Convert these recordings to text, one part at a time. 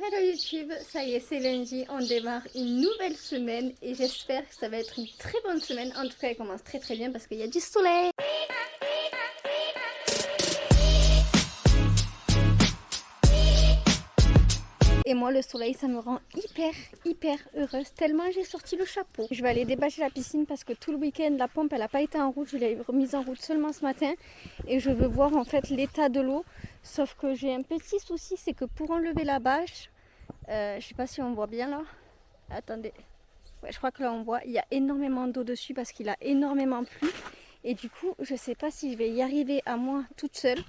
Hello YouTube, ça y est, c'est lundi, on démarre une nouvelle semaine et j'espère que ça va être une très bonne semaine. En tout cas, elle commence très très bien parce qu'il y a du soleil. Et moi, le soleil, ça me rend hyper heureuse, tellement j'ai sorti le chapeau. Je vais aller débâcher la piscine parce que tout le week-end, la pompe, elle n'a pas été en route. Je l'ai remise en route seulement ce matin. Et je veux voir en fait l'état de l'eau. Sauf que j'ai un petit souci, c'est que pour enlever la bâche, je sais pas si on voit bien là. Attendez. Ouais, je crois que là on voit, il y a énormément d'eau dessus parce qu'il a énormément plu. Et du coup, je sais pas si je vais y arriver à moi toute seule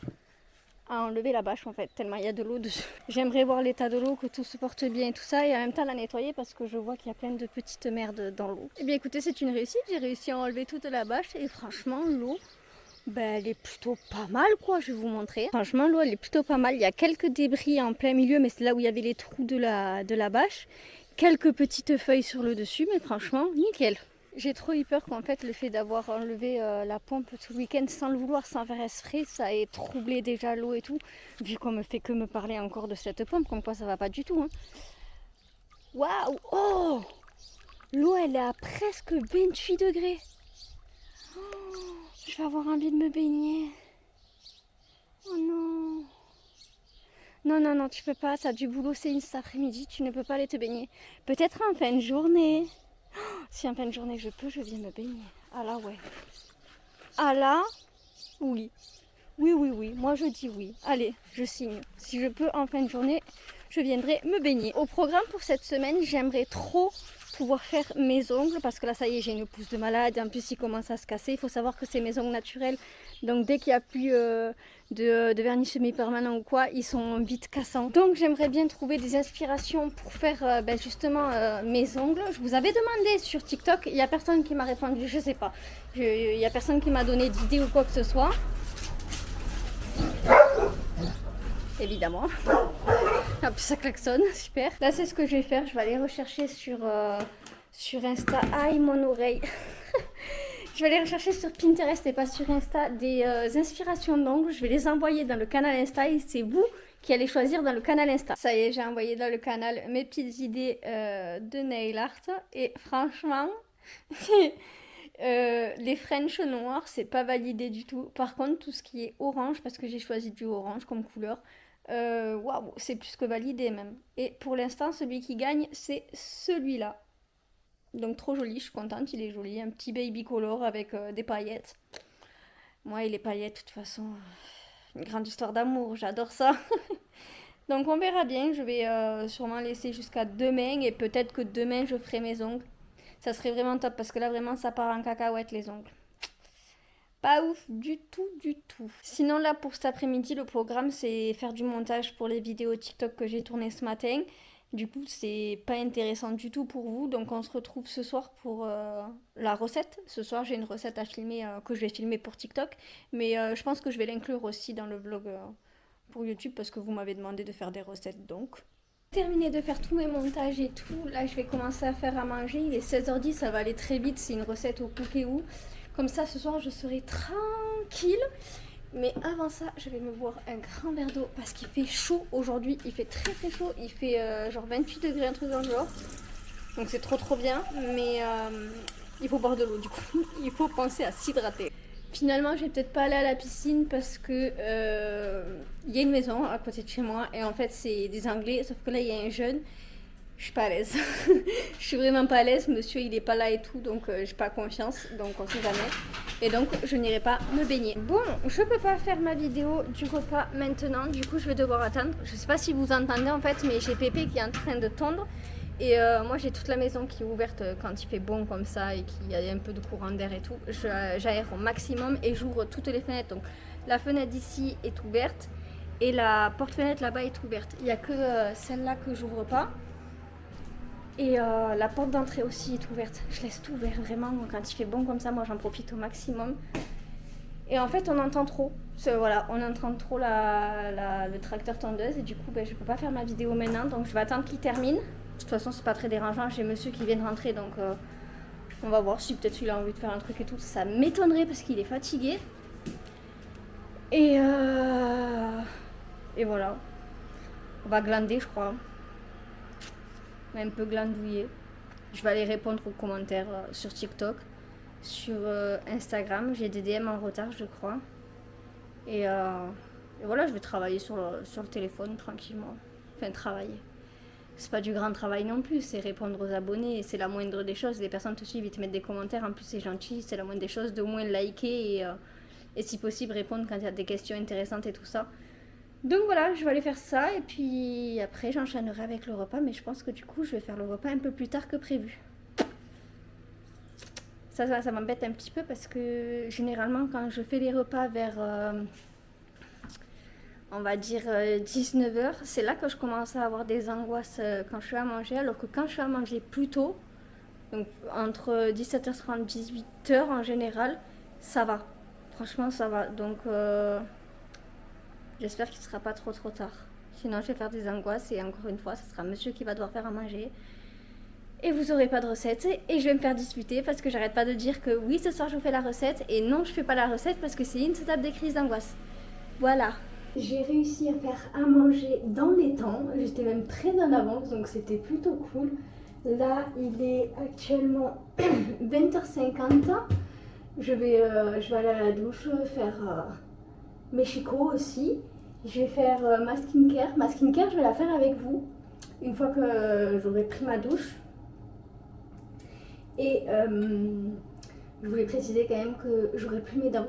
à enlever la bâche en fait, tellement il y a de l'eau dessus. J'aimerais voir l'état de l'eau, que tout se porte bien et tout ça, et en même temps la nettoyer parce que je vois qu'il y a plein de petites merdes dans l'eau. Et bien écoutez, c'est une réussite, j'ai réussi à enlever toute la bâche et franchement l'eau, ben, elle est plutôt pas mal quoi, je vais vous montrer. Franchement l'eau elle est plutôt pas mal, il y a quelques débris en plein milieu mais c'est là où il y avait les trous de la bâche. Quelques petites feuilles sur le dessus mais franchement nickel. J'ai trop eu peur qu'en fait le fait d'avoir enlevé la pompe tout le week-end sans le vouloir, sans faire exprès, ça ait troublé déjà l'eau et tout. Vu qu'on me fait que me parler encore de cette pompe, comme quoi ça va pas du tout. Hein. Waouh! Oh! L'eau elle est à presque 28 degrés. Oh, je vais avoir envie de me baigner. Oh non! Non, non, non, tu peux pas, ça a du boulot, c'est cet après-midi, tu ne peux pas aller te baigner. Peut-être en fin de journée. Si en fin de journée je peux, je viens me baigner. Ah là, ouais. Ah là, oui. Oui. Moi je dis oui. Allez, je signe. Si je peux en fin de journée, je viendrai me baigner. Au programme pour cette semaine, j'aimerais trop pouvoir faire mes ongles parce que là ça y est, j'ai une pousse de malade. En plus, ils commencent à se casser. Il faut savoir que c'est mes ongles naturels. Donc dès qu'il n'y a plus de vernis semi-permanent ou quoi, ils sont vite cassants. Donc j'aimerais bien trouver des inspirations pour faire justement mes ongles. Je vous avais demandé sur TikTok, il n'y a personne qui m'a répondu, je sais pas. Il n'y a personne qui m'a donné d'idées ou quoi que ce soit. Évidemment. En plus ça klaxonne, super. Là c'est ce que je vais faire, je vais aller rechercher sur Insta. Aïe mon oreille. Je vais aller rechercher sur Pinterest et pas sur Insta des inspirations d'ongles. Je vais les envoyer dans le canal Insta et c'est vous qui allez choisir dans le canal Insta. Ça y est, j'ai envoyé dans le canal mes petites idées de nail art et franchement... les French noirs, c'est pas validé du tout. Par contre, tout ce qui est orange, parce que j'ai choisi du orange comme couleur, waouh, c'est plus que validé même. Et pour l'instant, celui qui gagne, c'est celui-là. Donc trop joli, je suis contente, il est joli. Un petit baby color avec des paillettes. Moi et les paillettes, de toute façon, une grande histoire d'amour, j'adore ça. Donc on verra bien, je vais sûrement laisser jusqu'à demain et peut-être que demain je ferai mes ongles. Ça serait vraiment top parce que là vraiment ça part en cacahuète les ongles. Pas ouf du tout. Sinon là pour cet après-midi le programme c'est faire du montage pour les vidéos TikTok que j'ai tournées ce matin. Du coup c'est pas intéressant du tout pour vous donc on se retrouve ce soir pour la recette. Ce soir j'ai une recette à filmer que je vais filmer pour TikTok mais je pense que je vais l'inclure aussi dans le vlog pour YouTube parce que vous m'avez demandé de faire des recettes donc. Terminé de faire tous mes montages et tout, là je vais commencer à faire à manger, il est 16h10, ça va aller très vite, c'est une recette au cookéou. Comme ça ce soir je serai tranquille, mais avant ça je vais me boire un grand verre d'eau parce qu'il fait chaud aujourd'hui, il fait très chaud, il fait genre 28 degrés, un truc dans le genre. Donc c'est trop bien, mais il faut boire de l'eau du coup, il faut penser à s'hydrater. Finalement, je vais peut-être pas aller à la piscine parce que y a une maison à côté de chez moi et en fait c'est des Anglais, sauf que là il y a un jeune. Je suis pas à l'aise. Je suis vraiment pas à l'aise. Monsieur il est pas là et tout, donc j'ai pas confiance, donc on sait jamais. Et donc je n'irai pas me baigner. Bon, je peux pas faire ma vidéo du repas maintenant, du coup je vais devoir attendre. Je sais pas si vous entendez en fait, mais j'ai Pépé qui est en train de tondre. Et moi j'ai toute la maison qui est ouverte quand il fait bon comme ça et qu'il y a un peu de courant d'air et tout. J'aère au maximum et j'ouvre toutes les fenêtres. Donc la fenêtre d'ici est ouverte et la porte-fenêtre là-bas est ouverte. Il n'y a que celle-là que j'ouvre pas. Et la porte d'entrée aussi est ouverte. Je laisse tout ouvert vraiment. Quand il fait bon comme ça, moi j'en profite au maximum. Et en fait on entend trop. Voilà, on entend trop le tracteur tondeuse et du coup je peux pas faire ma vidéo maintenant. Donc je vais attendre qu'il termine. De toute façon, c'est pas très dérangeant. J'ai monsieur qui vient de rentrer, donc on va voir si peut-être il a envie de faire un truc et tout. Ça m'étonnerait parce qu'il est fatigué. Et voilà. On va glander, je crois. un peu glandouillé. Je vais aller répondre aux commentaires sur TikTok, sur Instagram. J'ai des DM en retard, je crois. Et voilà, je vais travailler sur le téléphone tranquillement. Enfin, travailler. C'est pas du grand travail non plus, c'est répondre aux abonnés, c'est la moindre des choses. Les personnes te suivent, ils te mettent des commentaires, en plus c'est gentil, c'est la moindre des choses, d'au moins liker et si possible répondre quand il y a des questions intéressantes et tout ça. Donc voilà, je vais aller faire ça et puis après j'enchaînerai avec le repas, mais je pense que du coup je vais faire le repas un peu plus tard que prévu. Ça m'embête un petit peu parce que généralement quand je fais les repas vers on va dire 19h, c'est là que je commence à avoir des angoisses quand je suis à manger, alors que quand je suis à manger plus tôt, donc entre 17h30 18h en général, ça va. Franchement, ça va. Donc j'espère qu'il ne sera pas trop tard. Sinon, je vais faire des angoisses et encore une fois, ce sera monsieur qui va devoir faire à manger. Et vous n'aurez pas de recette et je vais me faire disputer parce que j'arrête pas de dire que oui, ce soir je vous fais la recette et non, je fais pas la recette parce que c'est insupportable des crises d'angoisse. Voilà. J'ai réussi à faire à manger dans les temps, j'étais même très en avance donc c'était plutôt cool. Là il est actuellement 20h50, je vais aller à la douche, faire mes chicots aussi. Je vais faire ma skincare. Ma skincare je vais la faire avec vous une fois que j'aurai pris ma douche. Et je voulais préciser quand même que j'aurai plus mes dents.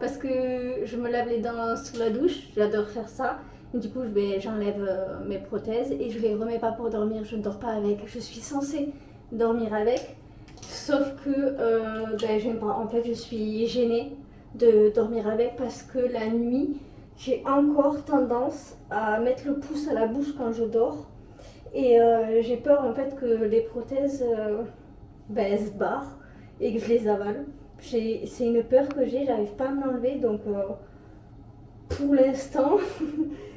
Parce que je me lave les dents sous la douche, j'adore faire ça. Et du coup, j'enlève mes prothèses et je les remets pas pour dormir. Je ne dors pas avec. Je suis censée dormir avec. Sauf que j'aime pas. En fait, je suis gênée de dormir avec parce que la nuit, j'ai encore tendance à mettre le pouce à la bouche quand je dors. Et j'ai peur en fait que les prothèses elles se barrent et que je les avale. C'est une peur que j'arrive pas à m'enlever, donc pour l'instant,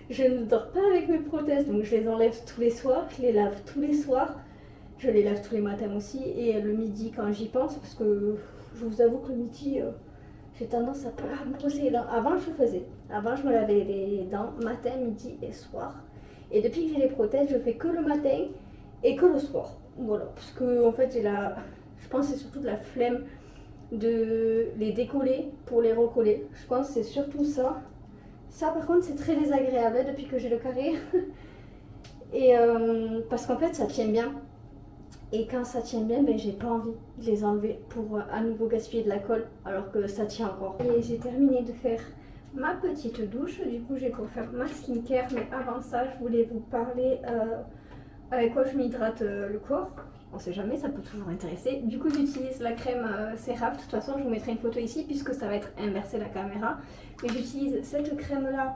je ne dors pas avec mes prothèses, donc je les enlève tous les soirs, je les lave tous les soirs, je les lave tous les matins aussi, et le midi quand j'y pense, parce que je vous avoue que le midi, j'ai tendance à pas me brosser les dents. Avant, je le faisais. Avant, je me lavais les dents matin, midi et soir. Et depuis que j'ai les prothèses, je fais que le matin et que le soir. Voilà, parce que en fait, je pense que c'est surtout de la flemme de les décoller pour les recoller. Je pense que c'est surtout ça. Ça par contre c'est très désagréable depuis que j'ai le carré. Et parce qu'en fait ça tient bien. Et quand ça tient bien, j'ai pas envie de les enlever pour à nouveau gaspiller de la colle alors que ça tient encore. Et j'ai terminé de faire ma petite douche. Du coup j'ai pour faire ma skincare. Mais avant ça je voulais vous parler avec quoi je m'hydrate le corps. On sait jamais, ça peut toujours intéresser. Du coup, j'utilise la crème CeraVe. De toute façon, je vous mettrai une photo ici puisque ça va être inversé la caméra. Mais j'utilise cette crème-là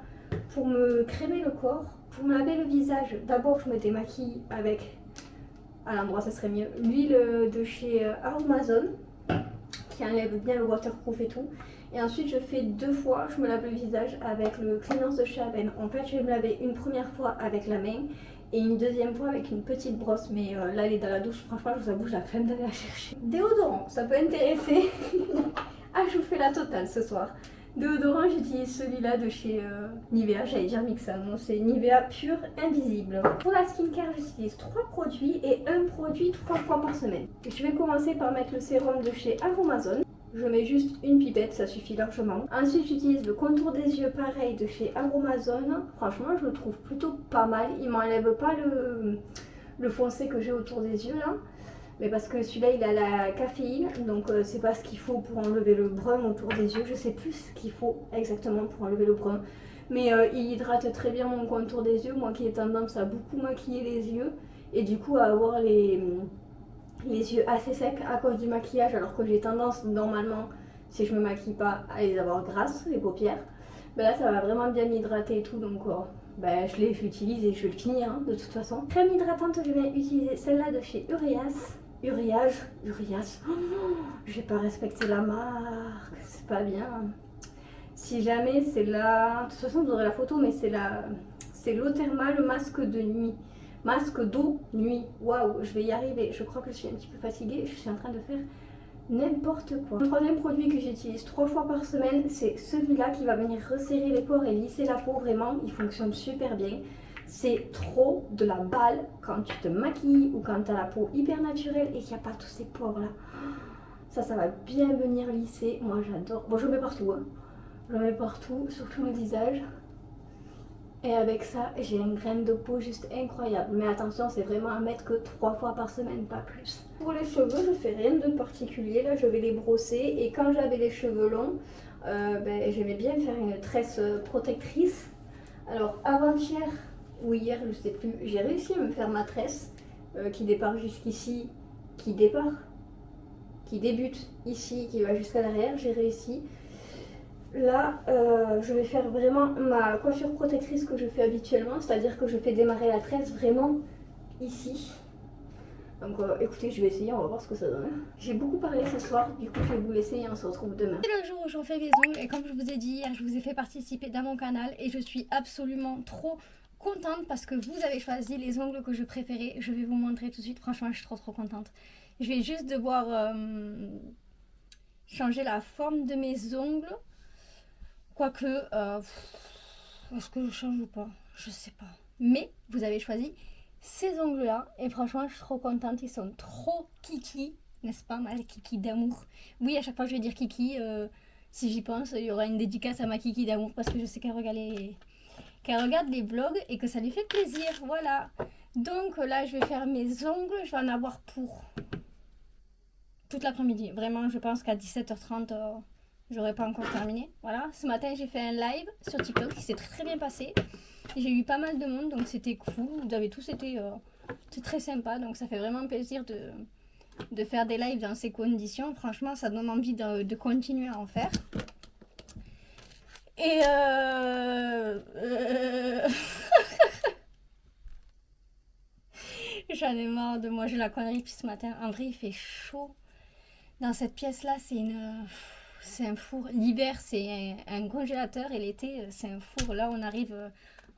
pour me crémer le corps, pour me laver le visage. D'abord, je me démaquille avec, à l'endroit, ça serait mieux, l'huile de chez Aromazone qui enlève bien le waterproof et tout. Et ensuite, je fais 2 fois, je me lave le visage avec le Cleaners de chez Aven. En fait, je vais me laver une première fois avec la main et une deuxième fois avec une petite brosse, mais là elle est dans la douche, franchement je vous avoue j'ai la flemme d'aller la chercher. Déodorant, ça peut intéresser. Ah, je vous fais la totale ce soir. Déodorant, j'utilise celui-là de chez Nivea, j'allais dire Mixa, non c'est Nivea Pure Invisible. Pour la skincare j'utilise 3 produits et un produit 3 fois par semaine. Je vais commencer par mettre le sérum de chez Aromazone. Je mets juste une pipette, ça suffit largement. Ensuite, j'utilise le contour des yeux pareil de chez Aromazone. Franchement, je le trouve plutôt pas mal. Il m'enlève pas le foncé que j'ai autour des yeux là. Mais parce que celui-là, il a la caféine. Donc, c'est pas ce qu'il faut pour enlever le brun autour des yeux. Je sais plus ce qu'il faut exactement pour enlever le brun. Mais il hydrate très bien mon contour des yeux. Moi qui ai tendance à beaucoup maquiller les yeux. Et du coup, à avoir les yeux assez secs à cause du maquillage, alors que j'ai tendance normalement, si je me maquille pas, à les avoir grasses, les paupières. Ben là ça va vraiment bien m'hydrater et tout, donc j'utilise et je vais le finir hein, de toute façon. Crème hydratante, je vais utiliser celle-là de chez Urias. Oh, je vais pas respecter la marque, c'est pas bien. Si jamais c'est la... De toute façon vous aurez la photo, mais c'est l'eau thermale masque de nuit. Masque d'eau nuit. Waouh, je vais y arriver. Je crois que je suis un petit peu fatiguée. Je suis en train de faire n'importe quoi. Le troisième produit que j'utilise 3 fois par semaine, c'est celui-là qui va venir resserrer les pores et lisser la peau. Vraiment, il fonctionne super bien. C'est trop de la balle quand tu te maquilles ou quand tu as la peau hyper naturelle et qu'il n'y a pas tous ces pores là. Ça va bien venir lisser. Moi j'adore. Bon, je le mets partout, hein. Je le mets partout, sur tout le visage. Et avec ça, j'ai une graine de peau juste incroyable. Mais attention, c'est vraiment à mettre que 3 fois par semaine, pas plus. Pour les cheveux, je fais rien de particulier. Là, je vais les brosser. Et quand j'avais les cheveux longs, j'aimais bien faire une tresse protectrice. Alors, avant-hier ou hier, je sais plus, j'ai réussi à me faire ma tresse qui départ jusqu'ici, qui débute ici, qui va jusqu'à l'arrière. J'ai réussi. Là, je vais faire vraiment ma coiffure protectrice que je fais habituellement, c'est-à-dire que je fais démarrer la tresse vraiment ici. Donc écoutez, je vais essayer, on va voir ce que ça donne. J'ai beaucoup parlé ce soir, du coup je vais vous laisser et on se retrouve demain. C'est le jour où je refais mes ongles et comme je vous ai dit hier, je vous ai fait participer dans mon canal et je suis absolument trop contente parce que vous avez choisi les ongles que je préférais. Je vais vous montrer tout de suite, franchement je suis trop contente. Je vais juste devoir changer la forme de mes ongles. Quoique, est-ce que je change ou pas? Je sais pas. Mais vous avez choisi ces ongles-là et franchement, je suis trop contente. Ils sont trop kiki, n'est-ce pas, ma kiki d'amour? Oui, à chaque fois que je vais dire kiki, si j'y pense, il y aura une dédicace à ma kiki d'amour parce que je sais qu'elle regarde les vlogs et que ça lui fait plaisir. Voilà. Donc là, je vais faire mes ongles. Je vais en avoir pour toute l'après-midi. Vraiment, je pense qu'à 17h30... j'aurais pas encore terminé. Voilà, ce matin j'ai fait un live sur TikTok qui s'est très bien passé. J'ai eu pas mal de monde donc c'était cool. Vous avez tous été très sympa donc ça fait vraiment plaisir de faire des lives dans ces conditions. Franchement, ça donne envie de continuer à en faire. Et j'en ai marre de moi, j'ai la connerie depuis ce matin. En vrai, il fait chaud. Dans cette pièce-là, c'est un four. L'hiver, c'est un congélateur et l'été, c'est un four. Là, on arrive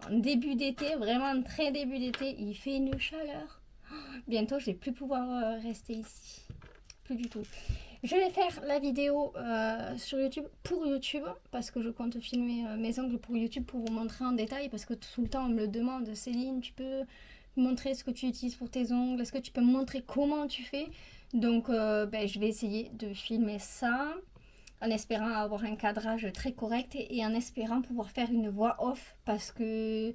en début d'été, vraiment très début d'été. Il fait une chaleur. Bientôt, je vais plus pouvoir rester ici. Plus du tout. Je vais faire la vidéo sur YouTube pour YouTube parce que je compte filmer mes ongles pour YouTube pour vous montrer en détail parce que tout le temps on me le demande. Céline, tu peux me montrer ce que tu utilises pour tes ongles? Est-ce que tu peux me montrer comment tu fais? Donc je vais essayer de filmer ça en espérant avoir un cadrage très correct et en espérant pouvoir faire une voix off parce que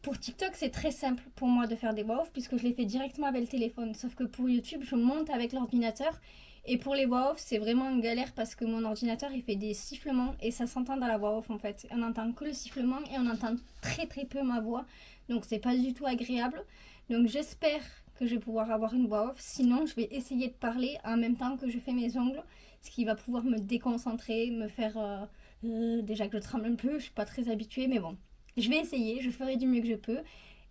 pour TikTok c'est très simple pour moi de faire des voix off puisque je les fais directement avec le téléphone, sauf que pour YouTube je monte avec l'ordinateur et pour les voix off c'est vraiment une galère parce que mon ordinateur il fait des sifflements et ça s'entend dans la voix off en fait, on n'entend que le sifflement et on entend très peu ma voix, donc c'est pas du tout agréable. Donc j'espère que je vais pouvoir avoir une voix off, sinon je vais essayer de parler en même temps que je fais mes ongles, ce qui va pouvoir me déconcentrer, me faire... déjà que je tremble un peu, je suis pas très habituée, mais bon. Je vais essayer, je ferai du mieux que je peux.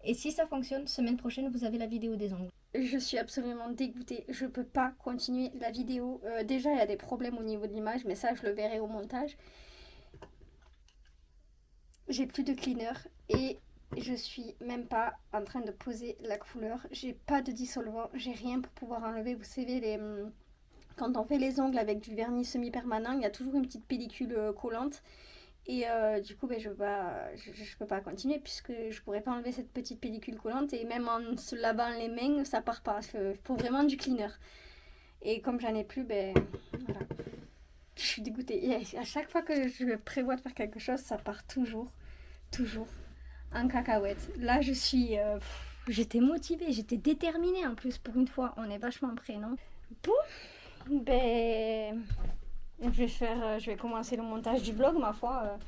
Et si ça fonctionne, semaine prochaine, vous avez la vidéo des ongles. Je suis absolument dégoûtée, je peux pas continuer la vidéo. Déjà, il y a des problèmes au niveau de l'image, mais ça, je le verrai au montage. J'ai plus de cleaner et je suis même pas en train de poser la couleur. J'ai pas de dissolvant, j'ai rien pour pouvoir enlever. Vous savez, quand on fait les ongles avec du vernis semi-permanent, il y a toujours une petite pellicule collante. Et du coup, je peux pas continuer puisque je pourrais pas enlever cette petite pellicule collante. Et même en se lavant les mains, ça part pas. Il faut vraiment du cleaner. Et comme j'en ai plus, voilà. Je suis dégoûtée. Et à chaque fois que je prévois de faire quelque chose, ça part toujours en cacahuète. Là, j'étais motivée, j'étais déterminée en plus pour une fois. On est vachement près, non? Bon, je vais commencer le montage du vlog, ma foi.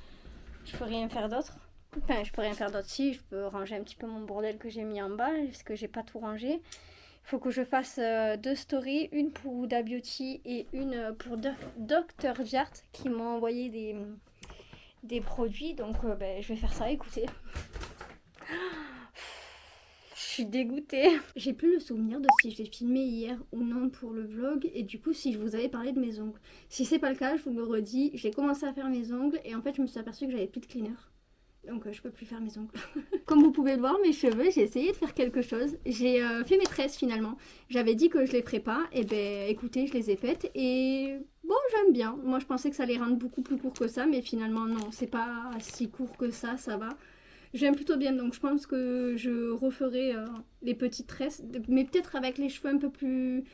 Je peux rien faire d'autre. Enfin, je peux rien faire d'autre si. Je peux ranger un petit peu mon bordel que j'ai mis en bas, parce que j'ai pas tout rangé. Il faut que je fasse 2 stories, une pour Huda Beauty et une pour Dr. Jart qui m'ont envoyé des produits. Donc, je vais faire ça, écoutez. Je suis dégoûtée. J'ai plus le souvenir de si je l'ai filmé hier ou non pour le vlog et du coup si je vous avais parlé de mes ongles. Si c'est pas le cas, je vous le redis, j'ai commencé à faire mes ongles et en fait je me suis aperçue que j'avais plus de cleaner. Donc je peux plus faire mes ongles. Comme vous pouvez le voir, mes cheveux, j'ai essayé de faire quelque chose. J'ai fait mes tresses finalement. J'avais dit que je les ferais pas, et écoutez, je les ai faites et bon, j'aime bien. Moi je pensais que ça allait rendre beaucoup plus court que ça, mais finalement non, c'est pas si court que ça va. Je viens plutôt bien, donc je pense que je referai les petites tresses, mais peut-être avec les cheveux un peu plus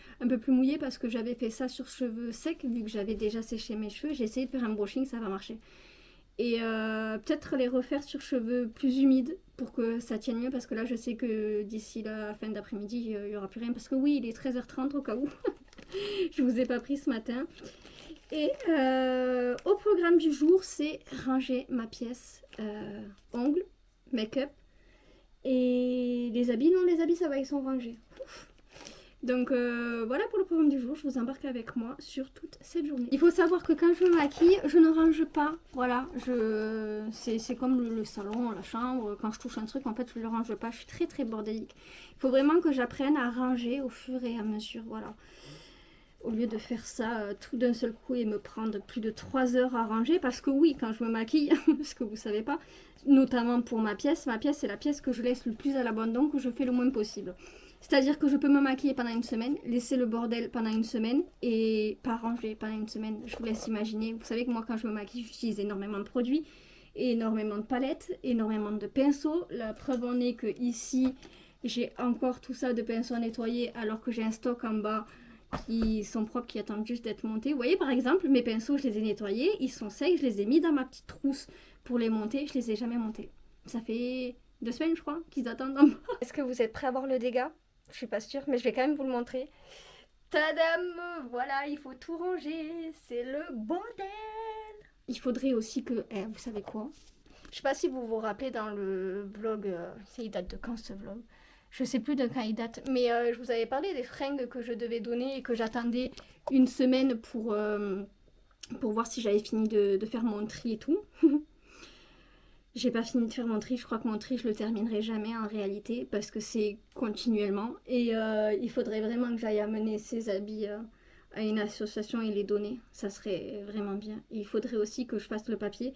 mouillés parce que j'avais fait ça sur cheveux secs, vu que j'avais déjà séché mes cheveux. J'ai essayé de faire un brushing, ça va marcher. Et peut-être les refaire sur cheveux plus humides pour que ça tienne mieux, parce que là je sais que d'ici la fin d'après-midi il n'y aura plus rien, parce que oui, il est 13h30 au cas où. Je vous ai pas pris ce matin. Et au programme du jour, c'est ranger ma pièce ongles, make-up et les habits. Non, les habits ça va, ils sont rangés. Ouf. Donc voilà pour le programme du jour, je vous embarque avec moi sur toute cette journée. Il faut savoir que quand je me maquille, je ne range pas. Voilà, c'est comme le salon, la chambre, quand je touche un truc, en fait je ne le range pas, je suis très très bordélique. Il faut vraiment que j'apprenne à ranger au fur et à mesure, voilà. Au lieu de faire ça tout d'un seul coup et me prendre plus de 3 heures à ranger, parce que oui, quand je me maquille, ce que vous savez pas, notamment pour ma pièce c'est la pièce que je laisse le plus à l'abandon, que je fais le moins possible. C'est-à-dire que je peux me maquiller pendant une semaine, laisser le bordel pendant une semaine et pas ranger pendant une semaine. Je vous laisse imaginer. Vous savez que moi, quand je me maquille, j'utilise énormément de produits, énormément de palettes, énormément de pinceaux. La preuve en est que ici, j'ai encore tout ça de pinceaux à nettoyer alors que j'ai un stock en bas qui sont propres, qui attendent juste d'être montés. Vous voyez, par exemple, mes pinceaux, je les ai nettoyés, ils sont secs, je les ai mis dans ma petite trousse pour les monter. Je les ai jamais montés. Ça fait 2 semaines, je crois, qu'ils attendent en bas. Est-ce que vous êtes prêts à voir le dégât? Je suis pas sûre, mais je vais quand même vous le montrer. Tadam! Voilà, il faut tout ranger. C'est le bordel! Il faudrait aussi que... vous savez quoi? Je sais pas si vous vous rappelez dans le vlog... il date de quand ce vlog? Je sais plus de quand il date. Mais je vous avais parlé des fringues que je devais donner et que j'attendais une semaine pour voir si j'avais fini de faire mon tri et tout. J'ai pas fini de faire mon tri, je crois que mon tri je le terminerai jamais en réalité parce que c'est continuellement et il faudrait vraiment que j'aille amener ces habits à une association et les donner, ça serait vraiment bien. Et il faudrait aussi que je fasse le papier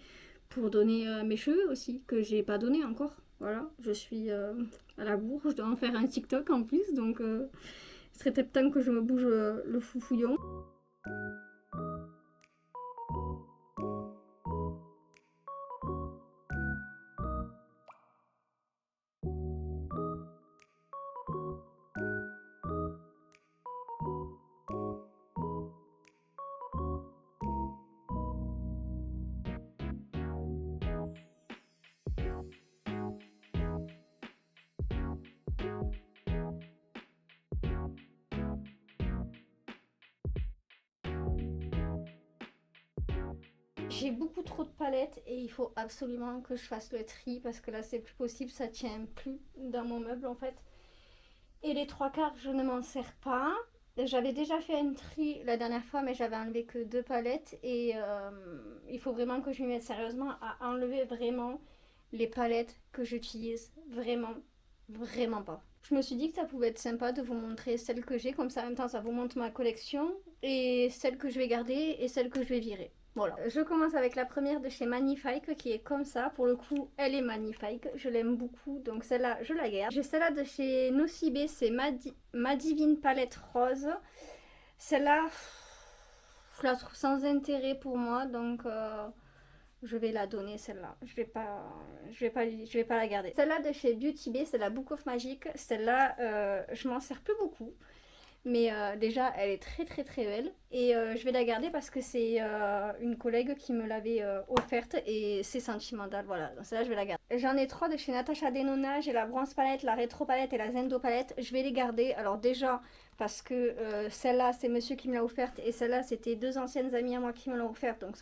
pour donner mes cheveux aussi, que j'ai pas donné encore. Voilà, je suis à la bourre, je dois en faire un TikTok en plus, donc ce serait peut-être temps que je me bouge le foufouillon. J'ai beaucoup trop de palettes et il faut absolument que je fasse le tri parce que là c'est plus possible, ça tient plus dans mon meuble en fait. Et les 3/4 je ne m'en sers pas. J'avais déjà fait un tri la dernière fois mais j'avais enlevé que 2 palettes et il faut vraiment que je m'y mette sérieusement à enlever vraiment les palettes que j'utilise. Vraiment, vraiment pas. Je me suis dit que ça pouvait être sympa de vous montrer celles que j'ai, comme ça en même temps ça vous montre ma collection et celles que je vais garder et celles que je vais virer. Voilà, je commence avec la première de chez Magnifique qui est comme ça. Pour le coup, elle est magnifique, je l'aime beaucoup, donc celle-là, je la garde. J'ai celle-là de chez Nocibé, c'est ma Divine Palette Rose. Celle-là, je la trouve sans intérêt pour moi, donc je vais la donner celle-là. Je vais pas la garder. Celle-là de chez Beauty Bay, c'est la Book of Magic. Celle-là, je m'en sers plus beaucoup. Mais déjà, elle est très très très belle. Et je vais la garder parce que c'est une collègue qui me l'avait offerte et c'est sentimental. Voilà, donc celle-là, je vais la garder. J'en ai 3 de chez Natasha Denona. J'ai la bronze palette, la rétro palette et la Zendo palette. Je vais les garder. Alors déjà, parce que celle-là, c'est monsieur qui me l'a offerte. Et celle-là, c'était 2 anciennes amies à moi qui me l'ont offerte. Donc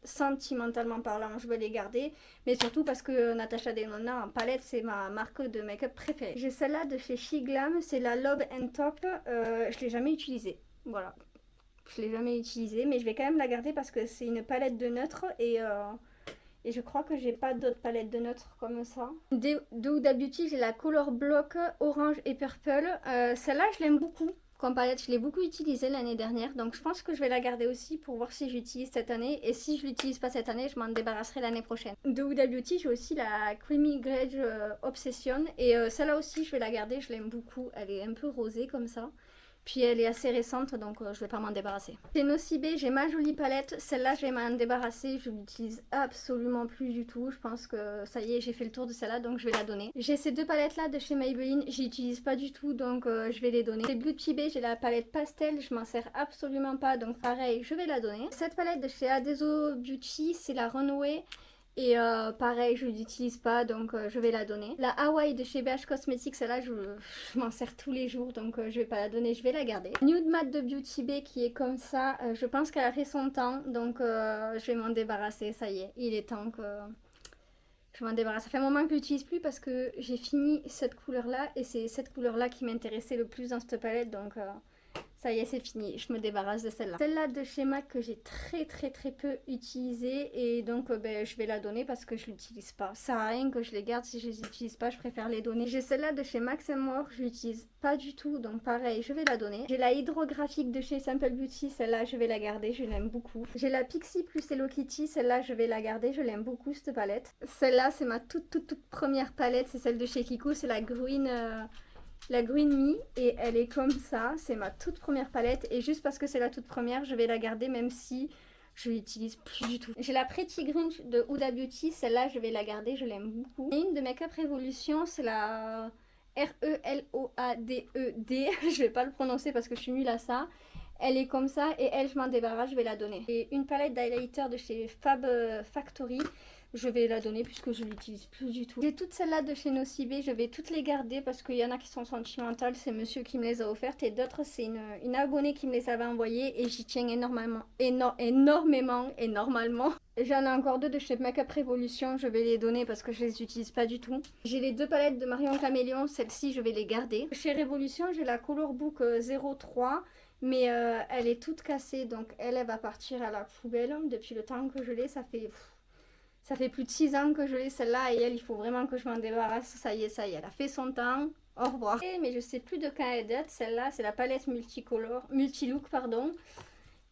sentimentalement parlant, je vais les garder. Mais surtout parce que Natasha Denona en palette, c'est ma marque de make-up préférée. J'ai celle-là de chez She Glam. C'est la Lobe and Top. Je l'ai jamais utilisée. Voilà. Je l'ai jamais utilisée. Mais je vais quand même la garder parce que c'est une palette de neutre. Et je crois que j'ai pas d'autres palettes de neutres comme ça. De Huda Beauty, j'ai la Color Block orange et purple. Celle-là, je l'aime beaucoup comme palette. Je l'ai beaucoup utilisée l'année dernière. Donc je pense que je vais la garder aussi pour voir si j'utilise cette année. Et si je l'utilise pas cette année, je m'en débarrasserai l'année prochaine. De Huda Beauty, j'ai aussi la Creamy Glaze Obsession. Et celle-là aussi, je vais la garder. Je l'aime beaucoup. Elle est un peu rosée comme ça. Puis elle est assez récente, donc je vais pas m'en débarrasser. Chez Nocibé, j'ai ma jolie palette. Celle-là, je vais m'en débarrasser. Je l'utilise absolument plus du tout. Je pense que ça y est, j'ai fait le tour de celle-là, donc je vais la donner. J'ai ces 2 palettes-là de chez Maybelline. J'y utilise pas du tout, donc je vais les donner. Chez Beauty Bay, j'ai la palette pastel. Je m'en sers absolument pas, donc pareil, je vais la donner. Cette palette de chez Adeso Beauty, c'est la Runway. Et pareil, je l'utilise pas, donc je vais la donner. La Hawaii de chez BH Cosmetics, celle-là, je m'en sers tous les jours, donc je vais pas la donner, je vais la garder. Nude Matte de Beauty Bay qui est comme ça, je pense qu'elle a fait son temps, donc je vais m'en débarrasser, ça y est. Il est temps que je m'en débarrasse. Ça fait un moment que je l'utilise plus parce que j'ai fini cette couleur-là, et c'est cette couleur-là qui m'intéressait le plus dans cette palette, donc... ça y est, c'est fini, je me débarrasse de celle-là. Celle-là de chez MAC que j'ai très peu utilisée, et donc je vais la donner parce que je l'utilise pas. Ça sert à rien que je les garde si je les utilise pas, je préfère les donner. J'ai celle-là de chez Max More, je l'utilise pas du tout, donc pareil, je vais la donner. J'ai la hydrographique de chez Simple Beauty, celle-là je vais la garder, je l'aime beaucoup. J'ai la Pixie plus Hello Kitty, celle-là je vais la garder, je l'aime beaucoup cette palette. Celle-là c'est ma toute première palette, c'est celle de chez Kiko, c'est la Green... la Green Me, et elle est comme ça, c'est ma toute première palette, et juste parce que c'est la toute première, je vais la garder même si je l'utilise plus du tout. J'ai la Pretty Grunge de Huda Beauty, celle-là je vais la garder, je l'aime beaucoup. Et une de Makeup Revolution, c'est la Reloaded, je vais pas le prononcer parce que je suis nulle à ça. Elle est comme ça, et elle je m'en débarrasse, je vais la donner. Et une palette d'highlighter de chez Fab Factory, je vais la donner puisque je l'utilise plus du tout. J'ai toutes celles-là de chez Nocibé, je vais toutes les garder parce qu'il y en a qui sont sentimentales, c'est monsieur qui me les a offertes, et d'autres c'est une abonnée qui me les avait envoyées, et j'y tiens énormément. Et normalement, j'en ai encore 2 de chez Makeup Revolution, je vais les donner parce que je les utilise pas du tout. J'ai les 2 palettes de Marion Caméléon, celle-ci je vais les garder. Chez Revolution, j'ai la Color Book 03, mais elle est toute cassée, donc elle va partir à la poubelle. Depuis le temps que je l'ai, ça fait plus de 6 ans que je l'ai celle-là, et elle, il faut vraiment que je m'en débarrasse. Ça y est, elle a fait son temps. Au revoir. Mais je sais plus de quand elle date. Celle-là, c'est la palette multilook, pardon.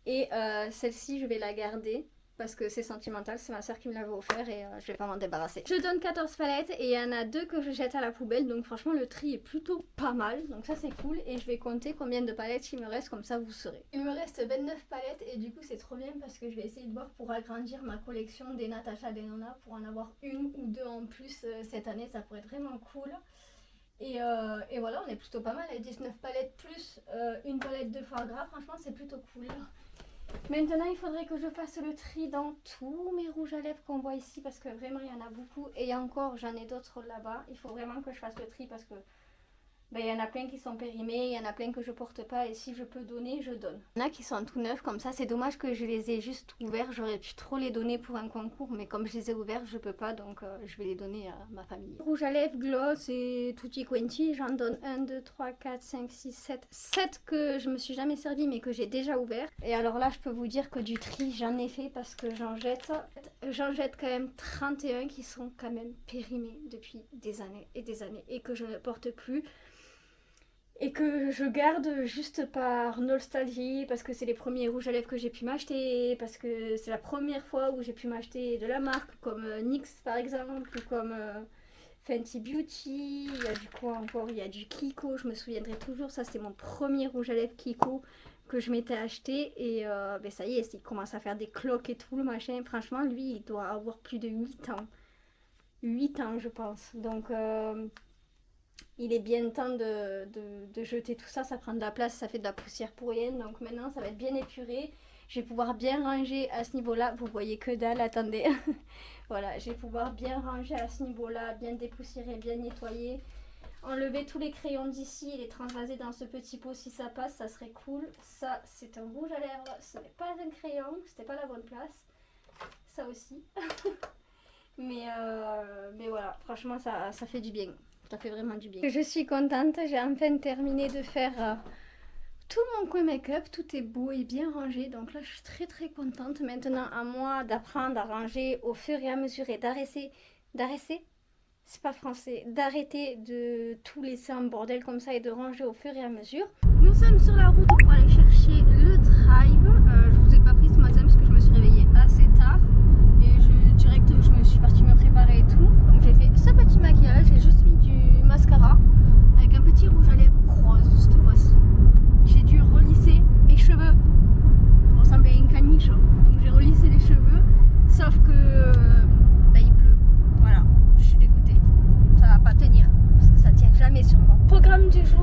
Et celle-ci, je vais la garder parce que c'est sentimental. C'est ma soeur qui me l'avait offert, et je vais pas m'en débarrasser. Je donne 14 palettes, et il y en a 2 que je jette à la poubelle. Donc franchement, le tri est plutôt pas mal. Donc ça, c'est cool. Et je vais compter combien de palettes il me reste, comme ça vous saurez. Il me reste 29 palettes, et du coup, c'est trop bien parce que je vais essayer de voir pour agrandir ma collection des Natasha Denona, pour en avoir 1 ou 2 en plus cette année. Ça pourrait être vraiment cool. Et voilà, on est plutôt pas mal. Et 19 palettes plus une palette de foie gras. Franchement, c'est plutôt cool. Maintenant, il faudrait que je fasse le tri dans tous mes rouges à lèvres qu'on voit ici, parce que vraiment, il y en a beaucoup. Et encore, j'en ai d'autres là-bas. Il faut vraiment que je fasse le tri parce que il y en a plein qui sont périmés, il y en a plein que je porte pas, et si je peux donner, je donne. Il y en a qui sont tout neufs comme ça, c'est dommage que je les ai juste ouverts, j'aurais pu trop les donner pour un concours, mais comme je les ai ouverts, je peux pas, donc je vais les donner à ma famille. Rouge à lèvres, gloss et tutti quanti, j'en donne 1, 2, 3, 4, 5, 6, 7. 7 que je me suis jamais servi, mais que j'ai déjà ouvert. Et alors là, je peux vous dire que du tri, j'en ai fait parce que j'en jette quand même 31 qui sont quand même périmés depuis des années, et que je ne porte plus. Et que je garde juste par nostalgie, parce que c'est les premiers rouges à lèvres que j'ai pu m'acheter, parce que c'est la première fois où j'ai pu m'acheter de la marque, comme NYX par exemple, ou comme Fenty Beauty. Il y a du quoi encore, il y a du Kiko, je me souviendrai toujours, ça c'est mon premier rouge à lèvres Kiko que je m'étais acheté, et ça y est, il commence à faire des cloques et tout le machin. Franchement, lui, il doit avoir plus de 8 ans. 8 ans, je pense. Donc... il est bien temps de jeter tout ça, ça prend de la place, ça fait de la poussière pour rien, donc maintenant ça va être bien épuré, je vais pouvoir bien ranger à ce niveau-là, vous voyez que dalle, attendez, voilà, je vais pouvoir bien ranger à ce niveau-là, bien dépoussiérer, bien nettoyer, enlever tous les crayons d'ici et les transvaser dans ce petit pot si ça passe, ça serait cool. Ça c'est un rouge à lèvres, ce n'est pas un crayon, c'était pas la bonne place, ça aussi, mais voilà, franchement ça fait du bien. Ça fait vraiment du bien. Je suis contente, j'ai enfin terminé de faire tout mon coin make-up, tout est beau et bien rangé, donc là je suis très contente. Maintenant à moi d'apprendre à ranger au fur et à mesure et d'arrêter, c'est pas français, d'arrêter de tout laisser en bordel comme ça et de ranger au fur et à mesure. Nous sommes sur la route pour aller chercher le drive. Je vous ai pas pris ce matin parce que je me suis réveillée assez tard et je me suis partie me préparer et tout, donc j'ai fait ce petit maquillage, j'ai juste mis du mascara avec un petit rouge à lèvres rose cette fois-ci. J'ai du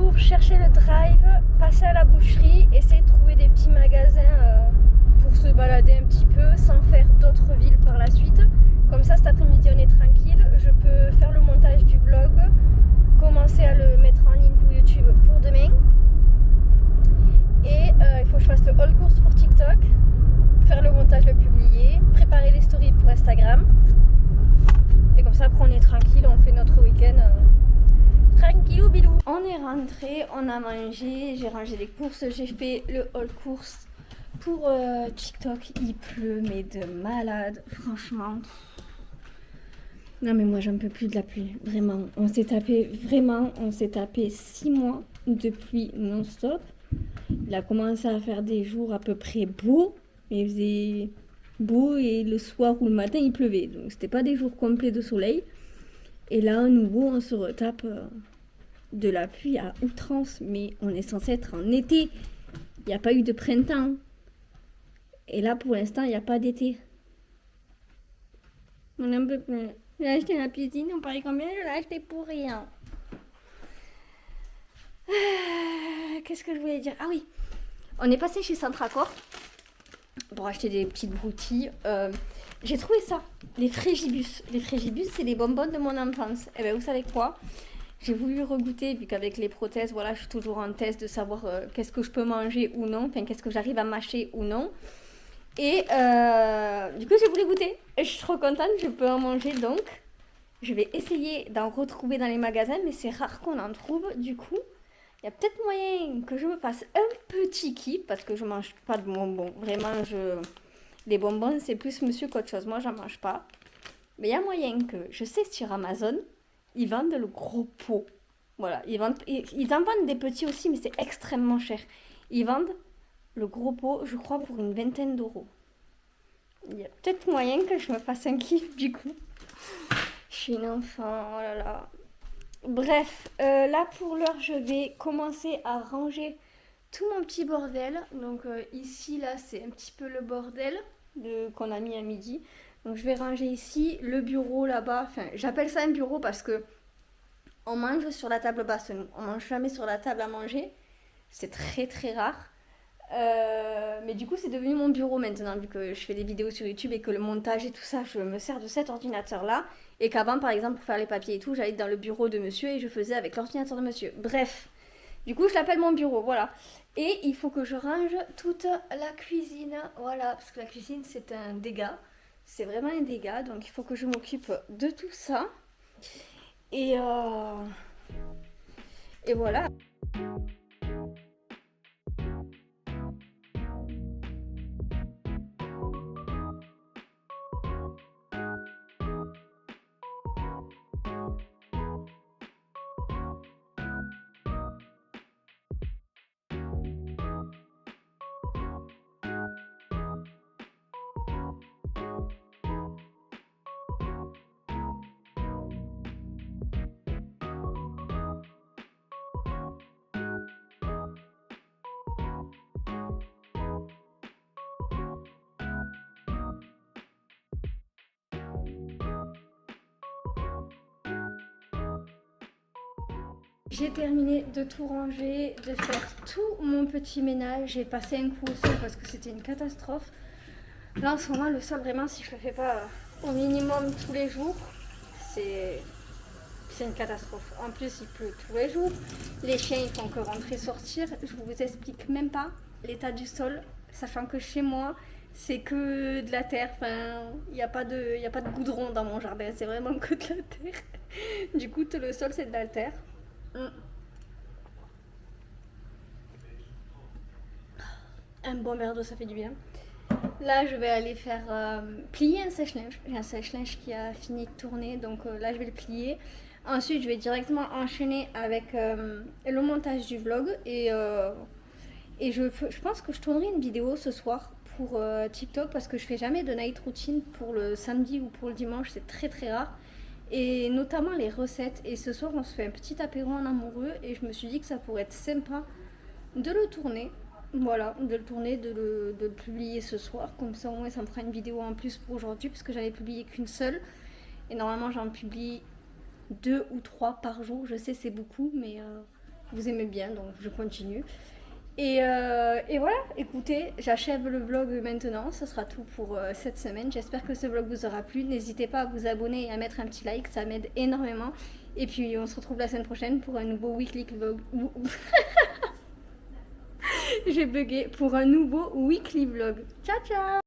pour chercher le drive, passer à la boucherie, essayer de trouver des petits magasins pour se balader un petit peu sans faire d'autres villes par la suite. Comme ça cet après-midi on est tranquille, je peux faire le montage du vlog, commencer à le mettre en ligne pour YouTube pour demain. Et il faut que je fasse le haul course pour TikTok, faire le montage, le publier, préparer les stories pour Instagram. Et comme ça après on est tranquille, on fait notre week-end tranquillou bilou. On est rentré, on a mangé, j'ai rangé les courses, j'ai fait le haul course pour TikTok. Il pleut mais de malade, franchement. Non mais moi j'en peux plus de la pluie, vraiment. On s'est tapé 6 mois de pluie non-stop. Il a commencé à faire des jours à peu près beaux, mais il faisait beau et le soir ou le matin il pleuvait. Donc c'était pas des jours complets de soleil. Et là à nouveau on se retape de la pluie à outrance, mais on est censé être en été. Il n'y a pas eu de printemps. Et là pour l'instant il n'y a pas d'été. On est un peu plus... J'ai acheté la piscine, on parlait combien? Je l'ai acheté pour rien. Qu'est-ce que je voulais dire? Ah oui, on est passé chez Centracor pour acheter des petites broutilles. J'ai trouvé ça, les frégibus. Les frégibus, c'est les bonbons de mon enfance. Et bien vous savez quoi? J'ai voulu regoûter, vu qu'avec les prothèses, voilà, je suis toujours en test de savoir qu'est-ce que je peux manger ou non, enfin qu'est-ce que j'arrive à mâcher ou non. Et du coup j'ai voulu goûter. Et je suis trop contente, je peux en manger donc. Je vais essayer d'en retrouver dans les magasins, mais c'est rare qu'on en trouve. Du coup, il y a peut-être moyen que je me fasse un petit kiff, parce que je mange pas de bonbons. Vraiment, les bonbons, c'est plus monsieur qu'autre chose. Moi, j'en mange pas. Mais il y a moyen que, je sais, sur Amazon, ils vendent le gros pot. Voilà, ils en vendent des petits aussi, mais c'est extrêmement cher. Ils vendent le gros pot, je crois, pour une 20aine d'euros. Il y a peut-être moyen que je me fasse un kiff, du coup. Je suis une enfant, oh là là. Bref, là pour l'heure, je vais commencer à ranger tout mon petit bordel. Donc ici, là, c'est un petit peu le bordel qu'on a mis à midi. Donc je vais ranger ici, le bureau là-bas. Enfin, j'appelle ça un bureau parce que on mange sur la table basse. On mange jamais sur la table à manger. C'est très très rare. Mais du coup c'est devenu mon bureau maintenant, vu que je fais des vidéos sur YouTube et que le montage et tout ça, je me sers de cet ordinateur là, et qu'avant par exemple pour faire les papiers et tout, j'allais dans le bureau de monsieur et je faisais avec l'ordinateur de monsieur. Bref, du coup je l'appelle mon bureau, voilà. Et il faut que je range toute la cuisine, voilà, parce que la cuisine c'est un dégât, c'est vraiment un dégât, donc il faut que je m'occupe de tout ça. Et voilà. J'ai terminé de tout ranger, de faire tout mon petit ménage. J'ai passé un coup au sol parce que c'était une catastrophe. Là en ce moment, le sol vraiment, si je le fais pas au minimum tous les jours, c'est une catastrophe. En plus, il pleut tous les jours. Les chiens, ils font que rentrer, sortir. Je vous explique même pas l'état du sol, sachant que chez moi, c'est que de la terre. Enfin, il n'y a pas de goudron dans mon jardin. C'est vraiment que de la terre. Du coup, tout le sol, c'est de la terre. Un bon verre d'eau, ça fait du bien. Là, je vais aller faire plier un sèche-linge. J'ai un sèche-linge qui a fini de tourner, donc là, je vais le plier. Ensuite, je vais directement enchaîner avec le montage du vlog. Et je pense que je tournerai une vidéo ce soir pour TikTok parce que je fais jamais de night routine pour le samedi ou pour le dimanche. C'est très très rare. Et notamment les recettes. Et ce soir, on se fait un petit apéro en amoureux. Et je me suis dit que ça pourrait être sympa de le tourner. Voilà, de le tourner, de le publier ce soir. Comme ça, au moins, ça me fera une vidéo en plus pour aujourd'hui. Parce que j'avais publié qu'une seule. Et normalement, j'en publie 2 ou 3 par jour. Je sais, c'est beaucoup. Mais vous aimez bien, donc je continue. Et voilà, écoutez, j'achève le vlog maintenant, ce sera tout pour cette semaine. J'espère que ce vlog vous aura plu. N'hésitez pas à vous abonner et à mettre un petit like, ça m'aide énormément. Et puis on se retrouve la semaine prochaine pour un nouveau weekly vlog. J'ai bugué, pour un nouveau weekly vlog. Ciao ciao.